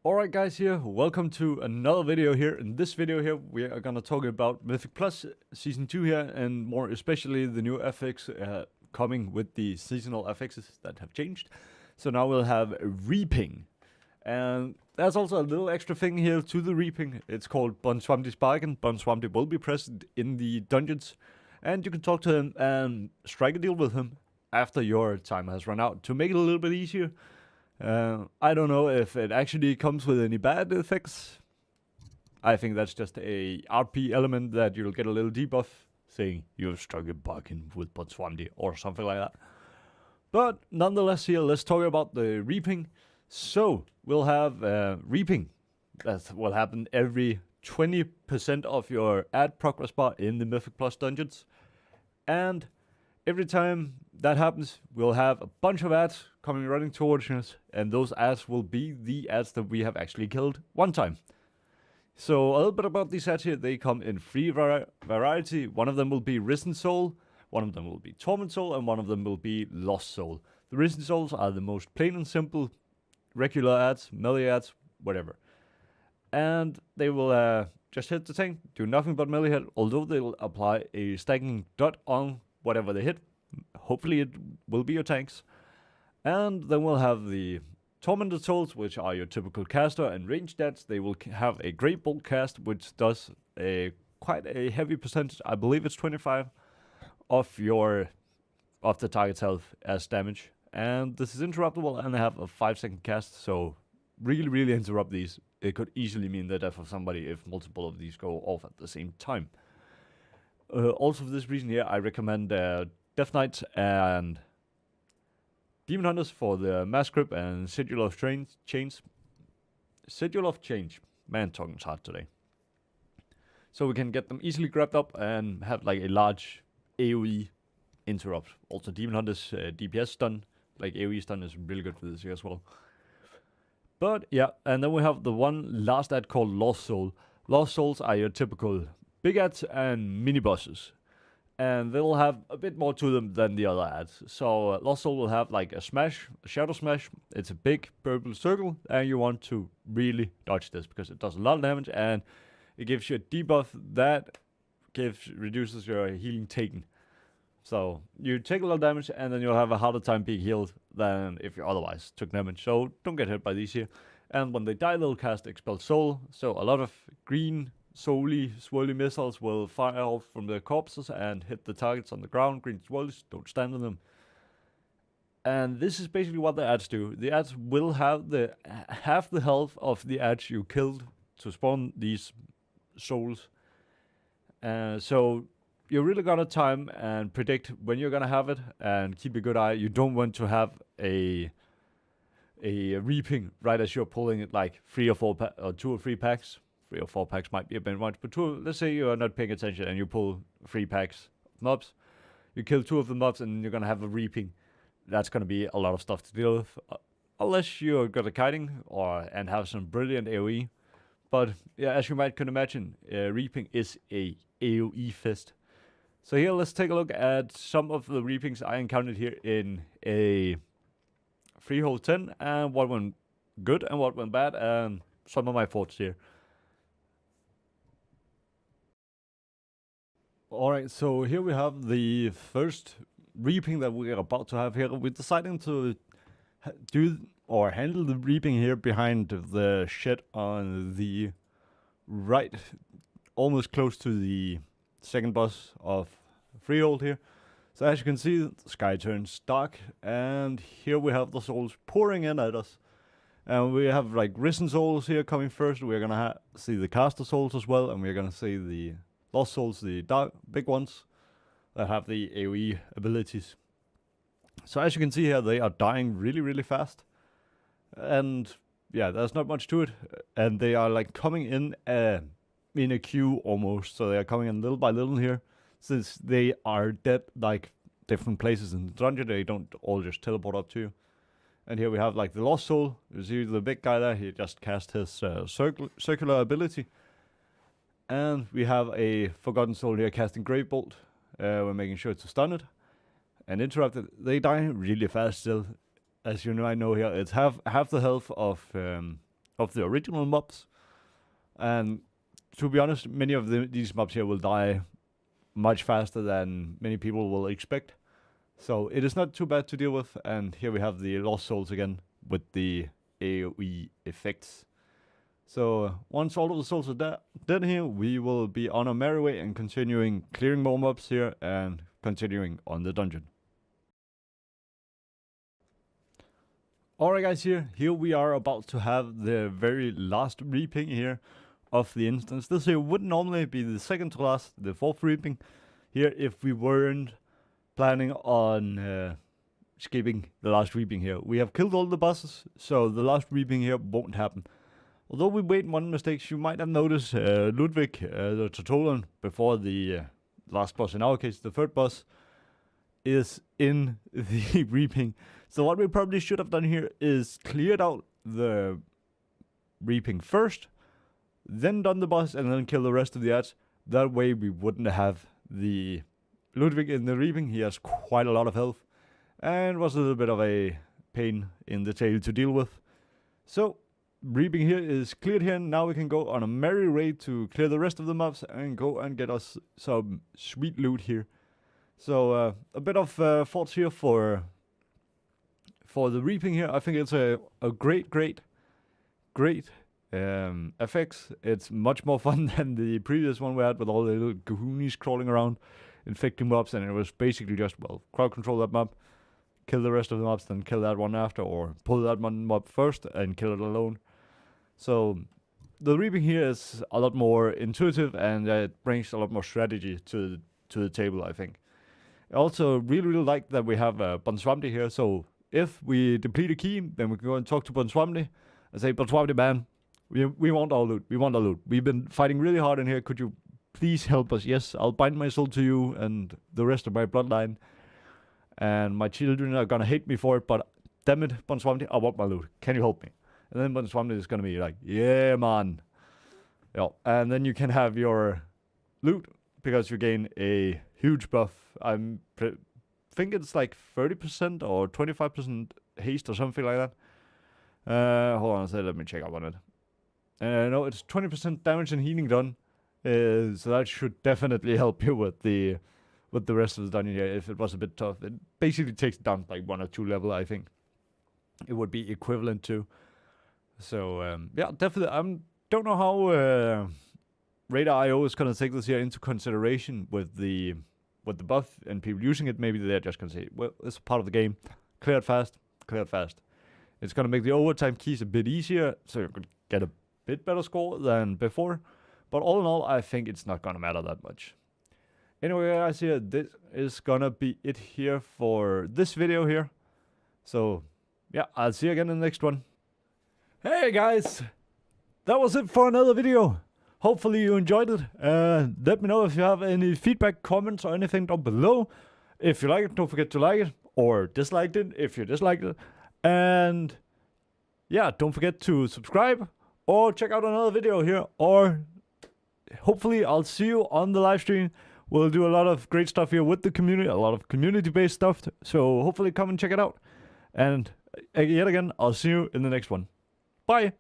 Alright guys here, welcome to another video here. In this video here we are gonna talk about Mythic Plus Season 2 here, and more especially the new affix coming with the seasonal affixes that have changed. So now we'll have Reaping. And there's also a little extra thing here to the Reaping. It's called Bonswamdi's Bargain. Bonswamdi will be present in the dungeons, and you can talk to him and strike a deal with him after your time has run out to make it a little bit easier. I don't know if it actually comes with any bad effects. I think that's just a RP element that you'll get a little debuff saying you've struck a bargain with Bonswamdi or something like that. But nonetheless here, let's talk about the Reaping. So we'll have Reaping. That will happen every 20% of your ad progress bar in the Mythic Plus dungeons. And every time that happens, we'll have a bunch of ads coming running towards us, and those ads will be the ads that we have actually killed one time. So a little bit about these ads here. They come in three variety. One of them will be Risen Soul, one of them will be Torment Soul, and one of them will be Lost Soul. The Risen Souls are the most plain and simple regular ads, melee ads, whatever. And they will just hit the tank, do nothing but melee hit, although they'll apply a stacking dot on whatever they hit. Hopefully it will be your tanks. And then we'll have the Tormented Souls, which are your typical caster and range stats. They will have a Great Bolt cast, which does quite a heavy percentage. I believe it's 25 of the target's health as damage. And this is interruptible, and they have a 5-second cast, so really interrupt these. It could easily mean the death of somebody if multiple of these go off at the same time. Also for this reason here, I recommend Death Knights and Demon Hunters for the Mass Grip and Sigil of Chains. Sigil of Change. Man, talking's hard today. So we can get them easily grabbed up and have like a large AoE interrupt. Also Demon Hunters DPS stun, like AoE stun, is really good for this here as well. But yeah, and then we have the one last ad called Lost Soul. Lost Souls are your typical big ads and mini bosses, and they'll have a bit more to them than the other ads. So Lost Soul will have like a smash, a shadow smash. It's a big purple circle, and you want to really dodge this because it does a lot of damage, and it gives you a debuff that reduces your healing taken. So you take a lot of damage, and then you'll have a harder time being healed than if you otherwise took damage. So don't get hit by these here. And when they die, they'll cast Expel Soul. So a lot of green soul-y, swirly missiles will fire off from their corpses and hit the targets on the ground. Green swirls, don't stand on them. And this is basically what the ads do. The ads will have half the health of the ads you killed to spawn these souls. So you're really gonna time and predict when you're gonna have it, and keep a good eye. You don't want to have a Reaping right as you're pulling it, like 3 or 4 or 2 or 3 packs. 3 or 4 packs might be a bit much, but let's say you're not paying attention and you pull 3 packs of mobs. You kill 2 of the mobs and you're gonna have a Reaping. That's gonna be a lot of stuff to deal with, unless you're good at kiting and have some brilliant AoE. But yeah, as you might can imagine, Reaping is a AoE fest. So here, let's take a look at some of the Reapings I encountered here in a Freehold 10, and what went good and what went bad, and some of my thoughts here. Alright, so here we have the first Reaping that we are about to have here. We're deciding to handle the Reaping here behind the shed on the right, almost close to the second boss of Freehold here. So as you can see, the sky turns dark, and here we have the souls pouring in at us. And we have like Risen Souls here coming first. We're gonna see the Caster Souls as well, and we're gonna see the Lost Souls, the dark big ones that have the AoE abilities. So as you can see here, they are dying really fast, and yeah, there's not much to it. And they are like coming in a queue almost. So they are coming in little by little here, since they are dead like different places in the dungeon. They don't all just teleport up to you. And here we have like the Lost Soul. You see the big guy there, he just cast his circular ability. And we have a Forgotten Soul here casting Great Bolt. We're making sure to stun it and interrupt it. They die really fast still. As you might know here, it's half the health of of the original mobs. And to be honest, many of these mobs here will die much faster than many people will expect. So it is not too bad to deal with. And here we have the lost souls again with the AoE effects. So once all of the souls are dead here, we will be on our merry way and continuing clearing more mobs here and continuing on the dungeon. Alright guys, here we are about to have the very last reaping here of the instance. This here would normally be the second to last, the fourth reaping here, if we weren't planning on skipping the last reaping here. We have killed all the bosses, so the last reaping here won't happen. Although we made one mistake, you might have noticed Ludwig, the Tortolan, before the last boss, in our case the third boss, is in the reaping. So what we probably should have done here is cleared out the reaping first, then done the boss, and then kill the rest of the ads. That way we wouldn't have the Ludwig in the reaping. He has quite a lot of health, and was a little bit of a pain in the tail to deal with. So reaping here is cleared here. Now we can go on a merry raid to clear the rest of the mobs and go and get us some sweet loot here. So a bit of thoughts here for the reaping here. I think it's a great affix. It's much more fun than the previous one we had with all the little goonies crawling around infecting mobs, and it was basically just, well, crowd control that mob, kill the rest of the mobs, then kill that one after, or pull that one mob first and kill it alone. So the reaping here is a lot more intuitive, and it brings a lot more strategy to the table, I think. I also really like that we have Bonswamdi here. So if we deplete a key, then we can go and talk to Bonswamdi and say, Bonswamdi man, we want our loot. We want our loot. We've been fighting really hard in here. Could you please help us? Yes, I'll bind my soul to you and the rest of my bloodline. And my children are gonna hate me for it, but damn it, Bonswamdi, I want my loot. Can you help me? And then Bonswamdi is gonna be like, yeah, man. Yeah, and then you can have your loot because you gain a huge buff. I think it's like 30% or 25% haste or something like that. Hold on a second, let me check up on it. No, it's 20% damage and healing done. So that should definitely help you with the rest of the dungeon here if it was a bit tough. It basically takes it down like 1 or 2 level, I think. It would be equivalent to. So yeah, definitely. I don't know how Radar.io is gonna take this here into consideration with the buff and people using it. Maybe they're just gonna say, well, it's a part of the game. Clear it fast. Clear it fast. It's gonna make the overtime keys a bit easier, so you could get a bit better score than before. But all in all, I think it's not gonna matter that much. Anyway, guys, here, this is gonna be it here for this video here. So yeah, I'll see you again in the next one. Hey guys, that was it for another video. Hopefully you enjoyed it. Let me know if you have any feedback, comments, or anything down below. If you like it, don't forget to like it, or dislike it if you disliked it. And yeah, don't forget to subscribe or check out another video here, or hopefully I'll see you on the live stream. We'll do a lot of great stuff here with the community, a lot of community-based stuff. So hopefully come and check it out. And yet again, I'll see you in the next one. Bye!